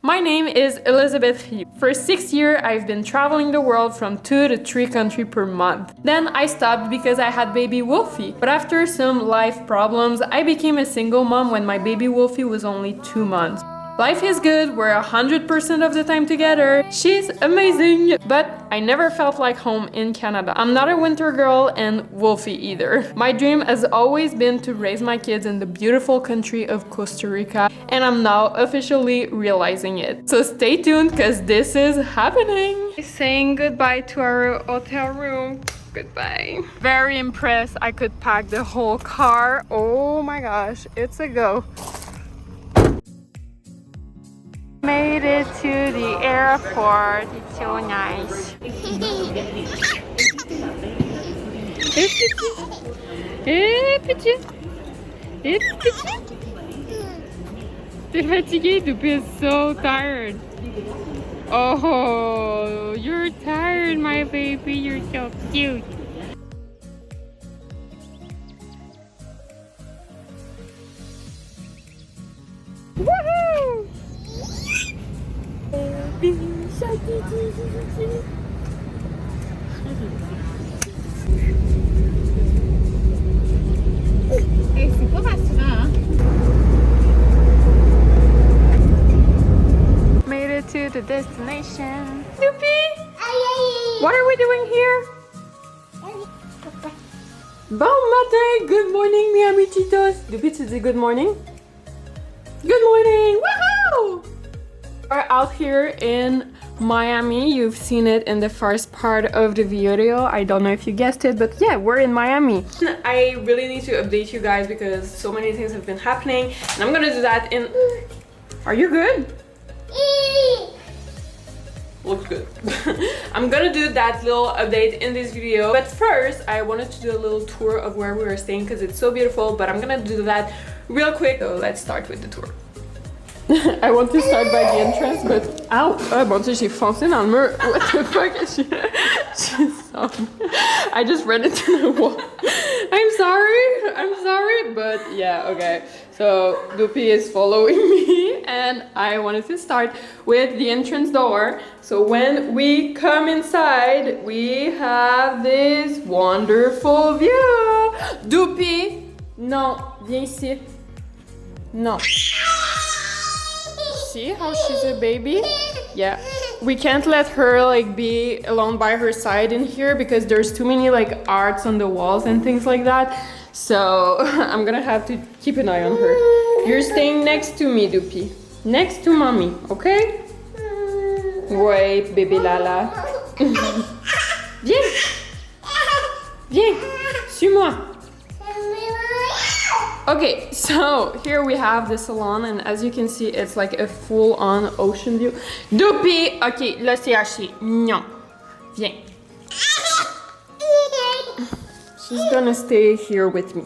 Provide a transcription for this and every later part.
My name is Elizabeth. For 6 years, I've been traveling the world from 2 to 3 countries per month. Then I stopped because I had baby Wolfie. But after some life problems, I became a single mom when my baby Wolfie was only 2 months. Life is good, we're 100% of the time together. She's amazing, but I never felt like home in Canada. I'm not a winter girl and Wolfie either. My dream has always been to raise my kids in the beautiful country of Costa Rica, and I'm now officially realizing it. So stay tuned because this is happening. Saying goodbye to our hotel room. Goodbye. Very impressed I could pack the whole car. Oh my gosh, it's a go. Made it to the airport. It's so nice. Hey, petit. Hey, petit. T'es fatigué? Dupi is so tired. Oh, you're tired, my baby. You're so cute. Woohoo! C'est pas facile, hein? Made it to the destination. Dupi! What are we doing here? Bon matin! Good morning, mes amicitos! Dupi, tu dis good morning? Good morning! Woohoo! We're out here in Miami. You've seen it in the first part of the video. I don't know if you guessed it, but yeah, we're in Miami. I really need to update you guys because so many things have been happening, and I'm gonna do that in... Are you good? Looks good. I'm gonna do that little update in this video, but first I wanted to do a little tour of where we were staying because it's so beautiful, but I'm gonna do that real quick. So let's start with the tour. I want to start by the entrance, but ow! Oh mon dieu, j'ai foncé dans le mur. What the fuck? I just ran into the wall. I'm sorry, but yeah, okay. So Dupi is following me, and I wanted to start with the entrance door. So when we come inside, we have this wonderful view. Dupi, non, viens ici. Non. See how she's a baby? Yeah. We can't let her like be alone by her side in here because there's too many like arts on the walls and things like that. So I'm gonna have to keep an eye on her. You're staying next to me, Dupi. Next to mommy, okay? Wait, baby Lala. Viens. Viens. Suis-moi. Okay, so here we have the salon, and as you can see, it's like a full-on ocean view. Dupi! Ok, là c'est assez. Non. Viens. She's gonna stay here with me.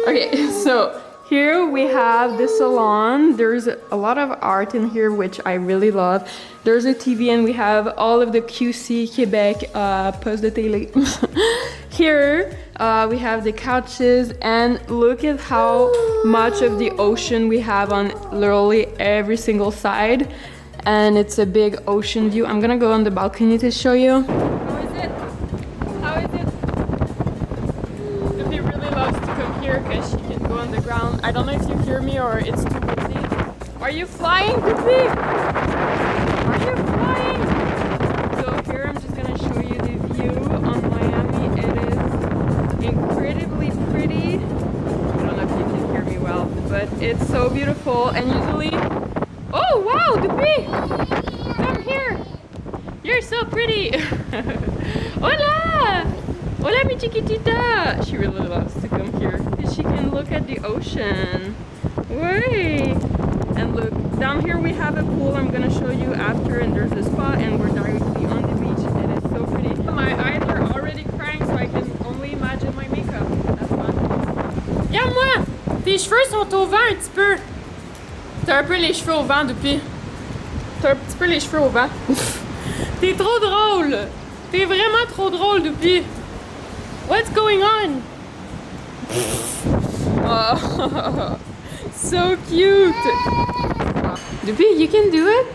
Okay, so here we have the salon. There's a lot of art in here, which I really love. There's a TV, and we have all of the QC Quebec post de télé. Here we have the couches, and look at how much of the ocean we have on literally every single side. And it's a big ocean view. I'm gonna go on the balcony to show you. How is it? How is it? Dupi really loves to come here because she can go on the ground. I don't know if you hear me or it's too busy. Are you flying, Dupi? Are you flying? So here I'm just gonna show you the view on Miami. It is incredibly pretty. I don't know if you can hear me well, but it's so beautiful. And usually, oh wow, Dupi, come here. You're so pretty. Hola, hola, mi chiquitita. She really loves to come here because she can look at the ocean. Wait, and look down here we have a pool. I'm gonna show you after, and there's a spa, and we're directly on the beach. It is so pretty. My eyes are already crying, so I can only imagine my makeup. That's fun. Regarde-moi! Tes cheveux sont au vent un petit peu. T'as un peu les cheveux au vent, Dupi. T'as un petit peu les cheveux au vent. T'es trop drôle! T'es vraiment trop drôle, Dupi. What's going on? Oh, so cute. Dupi, you can do it?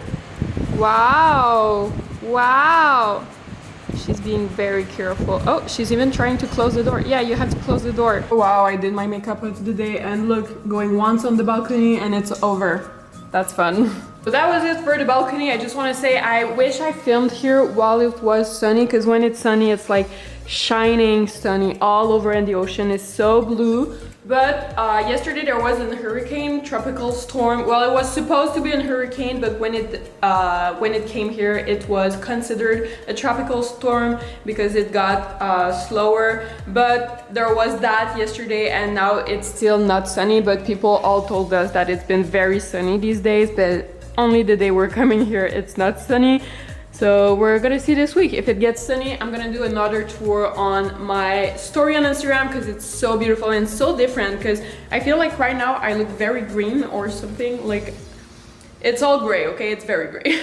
Wow. Wow. She's being very careful. Oh, she's even trying to close the door. Yeah, you have to close the door. Wow, I did my makeup of the day and look, going once on the balcony and it's over. That's fun. So that was it for the balcony. I just want to say I wish I filmed here while it was sunny, because when it's sunny it's like shining sunny all over, and the ocean is so blue. But yesterday there was a hurricane, tropical storm. Well, it was supposed to be a hurricane, but when it came here, it was considered a tropical storm because it got slower. But there was that yesterday, and now it's still not sunny. But people all told us that it's been very sunny these days. But only the day we're coming here, it's not sunny. So we're gonna see this week. If it gets sunny, I'm gonna do another tour on my story on Instagram, because it's so beautiful and so different, because I feel like right now I look very green or something. Like, it's all gray, okay? It's very gray.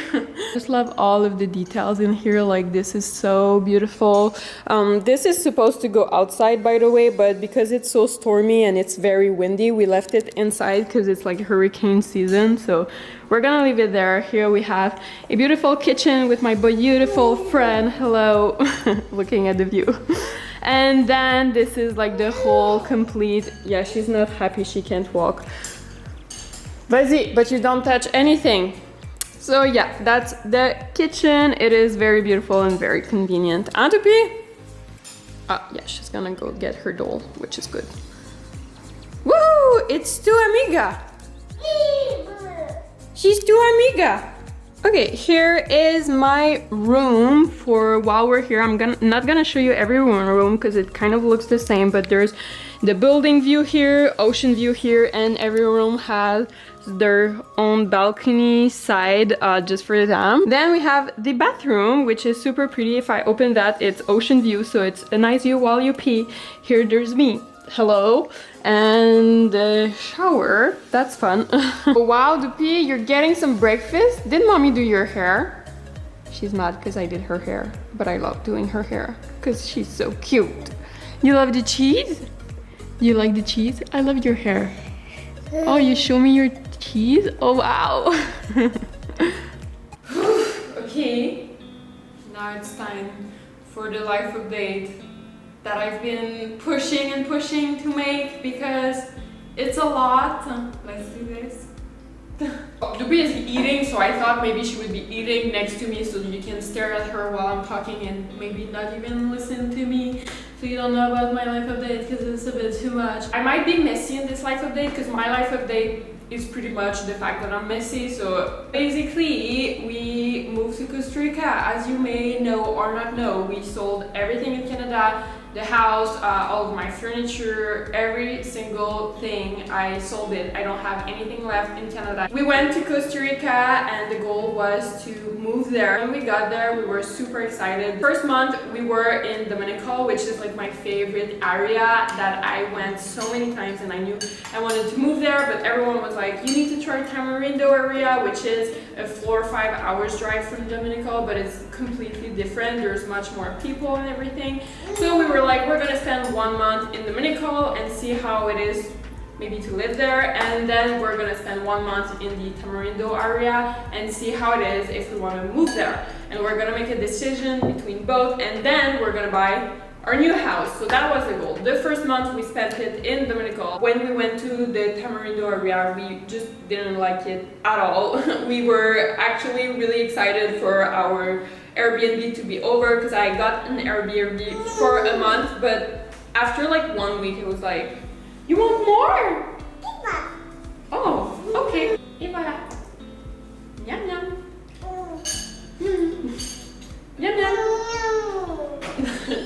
Just love all of the details in here. Like, this is so beautiful. This is supposed to go outside, by the way, but because it's so stormy and it's very windy, we left it inside because it's like hurricane season. So we're gonna leave it there. Here we have a beautiful kitchen with my beautiful friend. Hello. Looking at the view. And then this is like the whole complete... Yeah, she's not happy she can't walk. Vas-y, but you don't touch anything. So yeah, that's the kitchen. It is very beautiful and very convenient. Hein, Toupie? Ah, yeah, she's gonna go get her doll, which is good. Woohoo! It's Tu Amiga! She's Tu Amiga! Okay, here is my room for while we're here. I'm not gonna show you every room because it kind of looks the same, but there's the building view here, ocean view here, and every room has their own balcony side just for them. Then we have the bathroom, which is super pretty. If I open that, it's ocean view, so it's a nice view while you pee. Here there's me. Hello. And the shower, that's fun. Wow, Dupi, you're getting some breakfast? Did mommy do your hair? She's mad because I did her hair, but I love doing her hair because she's so cute. You love the cheese? You like the cheese? I love your hair. Oh, you show me your cheese? Oh, wow. Okay, now it's time for the life update that I've been pushing and pushing to make because it's a lot. Let's do this. Dubi is eating, so I thought maybe she would be eating next to me so you can stare at her while I'm talking and maybe not even listen to me, so you don't know about my life update because it's a bit too much. I might be messy in this life update because my life update is pretty much the fact that I'm messy. So basically we moved to Costa Rica. As you may know or not know, we sold everything in Canada. The house, all of my furniture, every single thing, I sold it. I don't have anything left in Canada. We went to Costa Rica and the goal was to move there. When we got there, we were super excited. First month, we were in Dominical, which is like my favorite area that I went so many times, and I knew I wanted to move there, but everyone was like, you need to try Tamarindo area, which is a 4 or 5 hours drive from Dominical, but it's completely different. There's much more people and everything. So we were like, we're gonna spend 1 month in Dominical and see how it is maybe to live there, and then we're gonna spend 1 month in the Tamarindo area and see how it is if we want to move there, and we're gonna make a decision between both, and then we're gonna buy our new house. So that was the goal. The first month we spent it in Dominical. When we went to the Tamarindo area, we just didn't like it at all. We were actually really excited for our Airbnb to be over because I got an Airbnb for a month, but after like 1 week it was like, you want more? Oh, okay. Iba. Yum yum. Yum yum.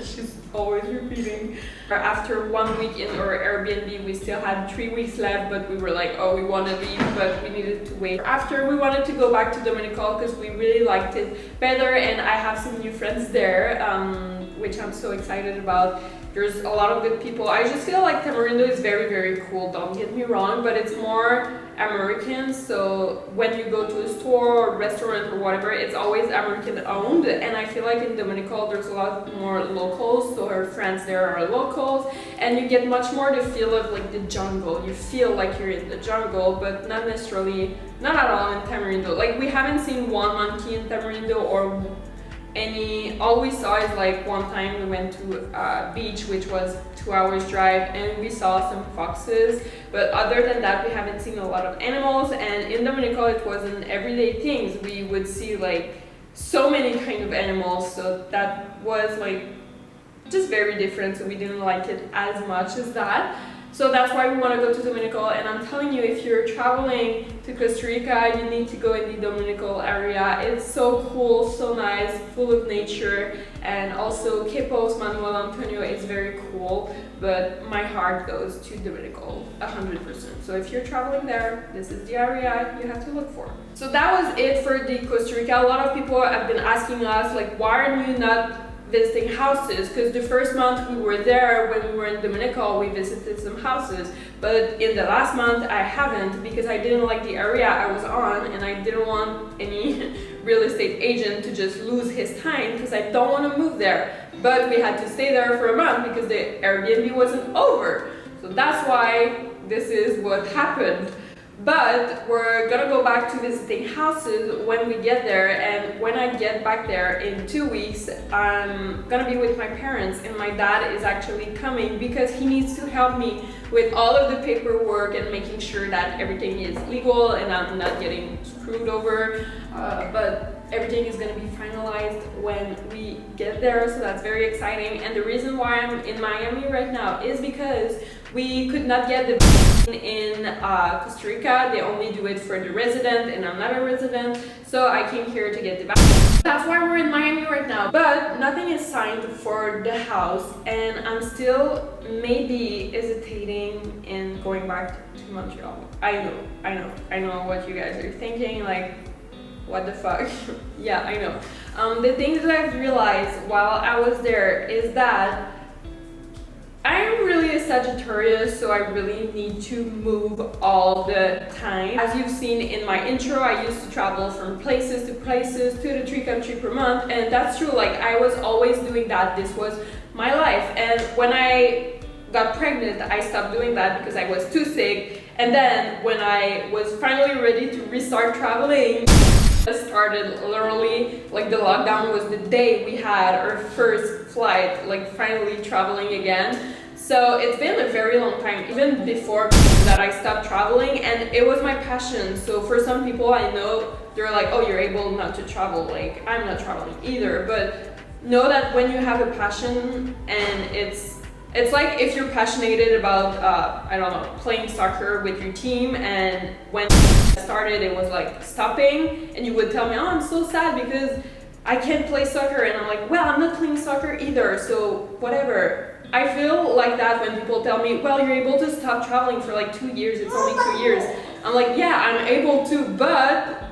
She's always repeating. After 1 week in our Airbnb, we still had 3 weeks left, but we were like, oh, we want to leave, but we needed to wait. After, we wanted to go back to Dominical because we really liked it better, and I have some new friends there, which I'm so excited about. There's a lot of good people. I just feel like Tamarindo is very, very cool, don't get me wrong, but it's more American, so when you go to a store or restaurant or whatever, it's always American owned, and I feel like in Dominical there's a lot more locals, so her friends there are local. Dominicals, and you get much more the feel of like the jungle. You feel like you're in the jungle, but not necessarily, not at all in Tamarindo. Like we haven't seen one monkey in Tamarindo or all we saw is like one time we went to a beach which was 2 hours drive and we saw some foxes, but other than that we haven't seen a lot of animals. And in Dominical it wasn't everyday things, we would see like so many kind of animals, so that was like just very different, so we didn't like it as much as that. So that's why we want to go to Dominical, and I'm telling you, if you're traveling to Costa Rica, you need to go in the Dominical area. It's so cool, so nice, full of nature, and also Quepos, Manuel Antonio is very cool, but my heart goes to Dominical 100%. So if you're traveling there, this is the area you have to look for. So that was it for the Costa Rica. A lot of people have been asking us, like, why are you not visiting houses? Because the first month we were there, when we were in Dominical, we visited some houses, but in the last month I haven't, because I didn't like the area I was on, and I didn't want any real estate agent to just lose his time, because I don't want to move there. But we had to stay there for a month because the Airbnb wasn't over, so that's why this is what happened. But we're gonna go back to visiting houses when we get there, and when I get back there in 2 weeks, I'm gonna be with my parents, and my dad is actually coming because he needs to help me with all of the paperwork and making sure that everything is legal and I'm not getting screwed over. But everything is gonna be finalized when we get there, so that's very exciting. And the reason why I'm in Miami right now is because we could not get the in Costa Rica. They only do it for the resident, and I'm not a resident, so I came here to get the vaccine. That's why we're in Miami right now. But nothing is signed for the house, and I'm still maybe hesitating in going back to Montreal. I know what you guys are thinking, like, what the fuck? Yeah, I know. The things that I've realized while I was there is that I'm really a Sagittarius, so I really need to move all the time. As you've seen in my intro, I used to travel from places to places, 2 to 3 countries per month, and that's true. Like, I was always doing that. This was my life. And when I got pregnant, I stopped doing that because I was too sick. And then when I was finally ready to restart traveling, started literally, like, the lockdown was the day we had our first flight, like, finally traveling again. So it's been a very long time, even before that I stopped traveling, and it was my passion. So for some people I know, they're like, oh, you're able not to travel. Like, I'm not traveling either, but know that when you have a passion, and it's like if you're passionate about, I don't know, playing soccer with your team, and when I started, it was like stopping, and you would tell me, oh, I'm so sad because I can't play soccer, and I'm like, well, I'm not playing soccer either, so whatever. I feel like that when people tell me, well, you're able to stop traveling for like 2 years, it's only 2 years. I'm like, yeah, I'm able to, but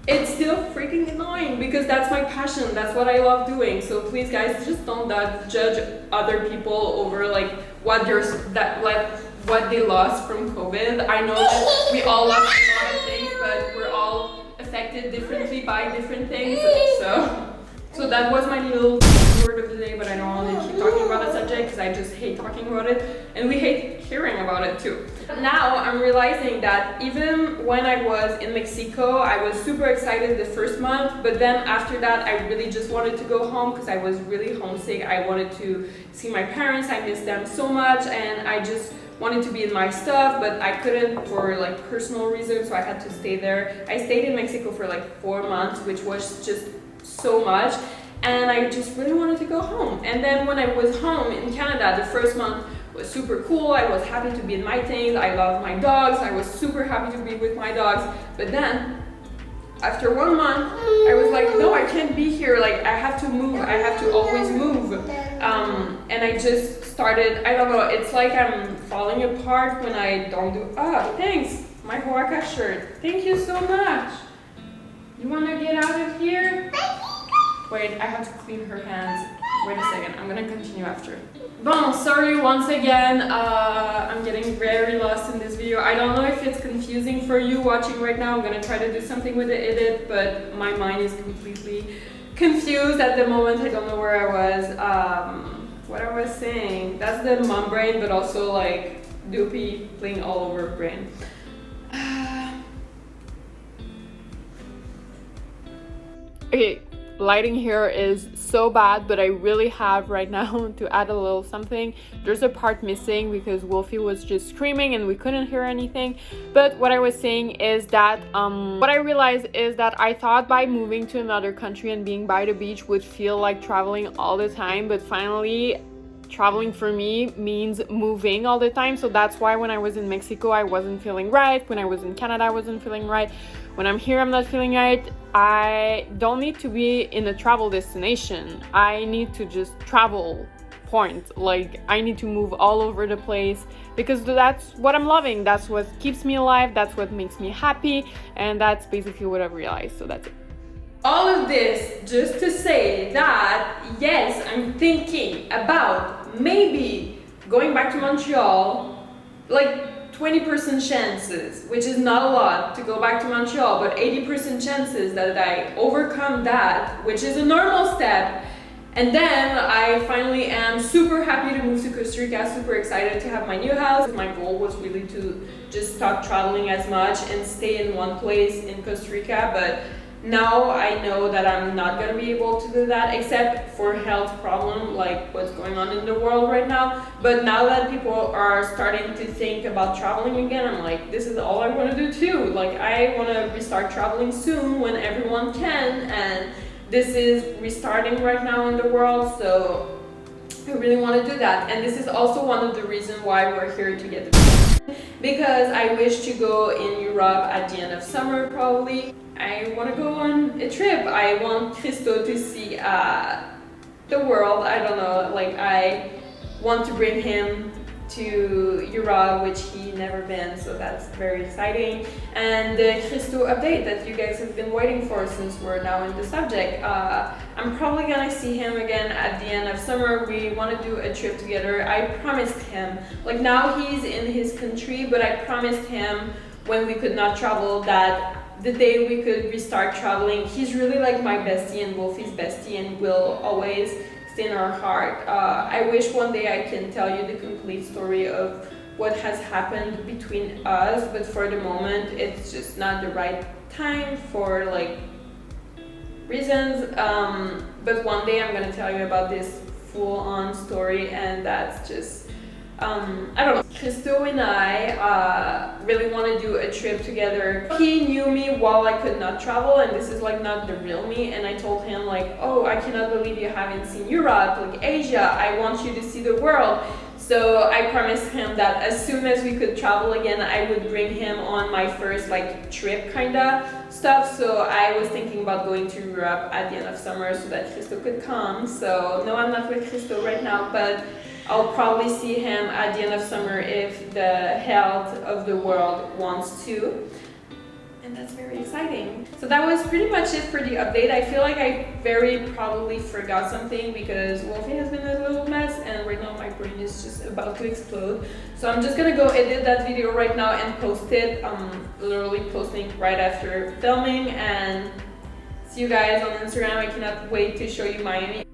it's still freaking annoying because that's my passion, that's what I love doing. So please, guys, just don't judge other people over like what they lost from COVID. I know that we all lost a lot of things, but we're all affected differently by different things. So that was my little word of the day, but I don't want to keep talking about that subject because I just hate talking about it, and we hate hearing about it too. Now I'm realizing that even when I was in Mexico, I was super excited the first month, but then after that I really just wanted to go home because I was really homesick. I wanted to see my parents, I missed them so much, and I just wanted to be in my stuff, but I couldn't for like personal reasons, so I had to stay there. I stayed in Mexico for like 4 months, which was just so much, and I just really wanted to go home. And then when I was home in Canada, the first month was super cool. I was happy to be in my things. I love my dogs. I was super happy to be with my dogs. But then after 1 month, I was like, no, I can't be here. Like, I have to move. I have to always move. And I just started, I don't know, it's like I'm falling apart when I don't do, thanks, my Huaca shirt. Thank you so much. You want to get out of here? Wait, I have to clean her hands. Wait a second, I'm gonna continue after. Bon, sorry once again, I'm getting very lost in this video. I don't know if it's confusing for you watching right now. I'm gonna try to do something with the edit, but my mind is completely confused at the moment. I don't know where I was. what I was saying. That's the mom brain, but also like Doopy playing all over brain. Okay, lighting here is so bad, but I really have right now to add a little something. There's a part missing because Wolfie was just screaming and we couldn't hear anything. But what I was saying is that what I realized is that I thought by moving to another country and being by the beach would feel like traveling all the time, but finally traveling for me means moving all the time. So that's why when I was in Mexico I wasn't feeling right, when I was in Canada I wasn't feeling right, when I'm here I'm not feeling right. I don't need to be in a travel destination, I need to just travel, point. Like I need to move all over the place because that's what I'm loving, that's what keeps me alive, that's what makes me happy, and that's basically what I've realized. So that's it. All of this just to say that yes, I'm thinking about maybe going back to Montreal, like 20% chances, which is not a lot to go back to Montreal, but 80% chances that I overcome that, which is a normal step. And then I finally am super happy to move to Costa Rica, super excited to have my new house. My goal was really to just stop traveling as much and stay in one place in Costa Rica, but now I know that I'm not gonna be able to do that, except for health problem like what's going on in the world right now. But now that people are starting to think about traveling again, I'm like, this is all I want to do too. Like I want to restart traveling soon when everyone can, and this is restarting right now in the world, so I really want to do that. And this is also one of the reasons why we're here together, because I wish to go in Europe at the end of summer probably. I want to go on a trip. I want Christo to see the world. I don't know, like I want to bring him to Europe, which he never been, so that's very exciting. And the Christo update that you guys have been waiting for since we're now in the subject. I'm probably gonna see him again at the end of summer. We want to do a trip together. I promised him, like now he's in his country, but I promised him when we could not travel that the day we could restart traveling, he's really like my bestie and Wolfie's bestie and will always stay in our heart. I wish one day I can tell you the complete story of what has happened between us, but for the moment it's just not the right time for like reasons. But one day I'm gonna tell you about this full-on story, and that's just I don't know. Christo and I really want to do a trip together. He knew me while I could not travel, and this is like not the real me, and I told him like, oh, I cannot believe you haven't seen Europe, like Asia, I want you to see the world. So I promised him that as soon as we could travel again, I would bring him on my first like trip kinda stuff. So I was thinking about going to Europe at the end of summer so that Christo could come. So no, I'm not with Christo right now, but I'll probably see him at the end of summer if the health of the world wants to. And that's very exciting. So that was pretty much it for the update. I feel like I very probably forgot something because Wolfie has been a little mess and right now my brain is just about to explode. So I'm just gonna go edit that video right now and post it. I'm literally posting right after filming, and see you guys on Instagram. I cannot wait to show you Miami.